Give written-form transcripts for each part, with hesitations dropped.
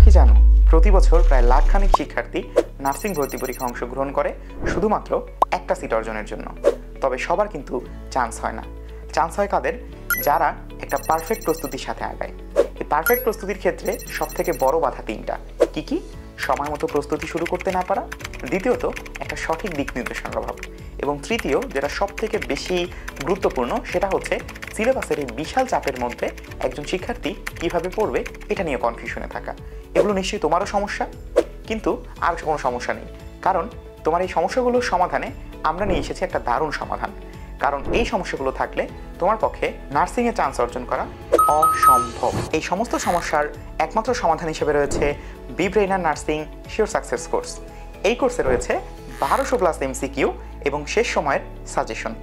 কি জানো প্রতি বছর প্রায় লাখখানেক শিক্ষার্থী নার্সিং ভর্তি পরীক্ষায় অংশগ্রহণ করে শুধুমাত্র একটা সিট অর্জনের জন্য। তবে সবার কিন্তু চান্স হয় না। চান্স হয় কাদের? যারা একটা পারফেক্ট প্রস্তুতির সাথে আগায়। এই পারফেক্ট প্রস্তুতির ক্ষেত্রে সবথেকে বড় বাধা তিনটা। কি? সময় মতো প্রস্তুতি শুরু করতে না পারা, দ্বিতীয়ত একটা সঠিক দিক নির্দেশনার অভাব, এবং তৃতীয় যেটা সবথেকে বেশি গুরুত্বপূর্ণ সেটা হচ্ছে সিলেবাসের এই বিশাল চাপের মধ্যে একজন শিক্ষার্থী কিভাবে পড়বে এটা নিয়ে কনফিউশনে থাকা। এগুলো নিশ্চয়ই তোমারও সমস্যা, কিন্তু আর কোনো সমস্যা নেই, কারণ তোমার এই সমস্যাগুলোর সমাধানে আমরা নিয়ে এসেছি একটা দারুণ সমাধান। কারণ এই সমস্যাগুলো থাকলে তোমার পক্ষে নার্সিংয়ে চান্স অর্জন করা অসম্ভব। এই সমস্ত সমস্যার একমাত্র সমাধান হিসেবে রয়েছে B ব্রেইনার nursing sure success course. এই কোর্সে রয়েছে 1200+ MCQ এবং শেষ সময়ের সাজেশন।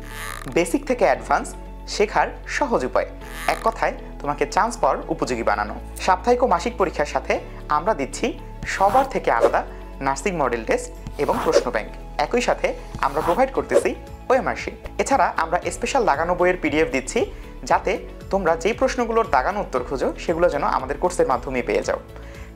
বেসিক থেকে অ্যাডভান্স শেখার সহজ উপায়, এক কথায় তোমাকে চান্স পাওয়ার উপযোগী বানানো। সাপ্তাহিক ও মাসিক পরীক্ষার সাথে আমরা দিচ্ছি সবার থেকে আলাদা নার্সিং মডেল টেস্ট এবং প্রশ্ন ব্যাংক। একই সাথে আমরা প্রোভাইড করতেছি OMR শিট। এছাড়া আমরা স্পেশাল দাগানো বইয়ের PDF দিচ্ছি, যাতে তোমরা যেই প্রশ্নগুলোর দাগানো উত্তর খোঁজো সেগুলো যেন আমাদের কোর্সের মাধ্যমে পেয়ে যাও।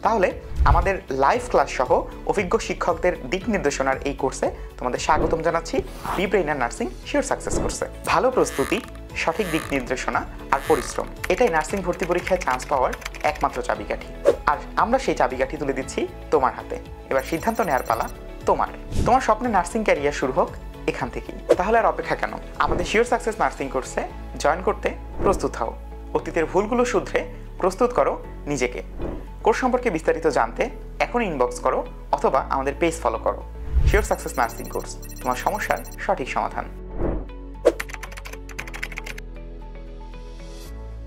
তাহলে আমাদের লাইভ ক্লাস সহ অভিজ্ঞ শিক্ষকদের দিক নির্দেশনার এই কোর্সে তোমাদের স্বাগতম জানাচ্ছি বি ব্রেইনার নার্সিং শিওর সাকসেস কোর্সে। ভালো প্রস্তুতি, সঠিক দিক নির্দেশনা আর পরিশ্রম, এটাই নার্সিং ভর্তি পরীক্ষায় চান্স পাওয়ার একমাত্র চাবিকাঠি। আর আমরা সেই চাবিকাঠি তুলে দিচ্ছি তোমার হাতে। এবার সিদ্ধান্ত নেওয়ার পালা তোমার স্বপ্নের নার্সিং ক্যারিয়ার শুরু হোক এখান থেকেই। তাহলে আর অপেক্ষা কেন? আমাদের শিওর সাকসেস নার্সিং কোর্সে জয়েন করতে প্রস্তুত হও। অতীতের ভুলগুলো শুধরে প্রস্তুত করো নিজেকে। কোর্স সম্পর্কে বিস্তারিত জানতে এখন ইনবক্স করো অথবা আমাদের পেজ ফলো করো। শিওর সাকসেস নার্সিং কোর্স, তোমার সমস্যার সঠিক সমাধান।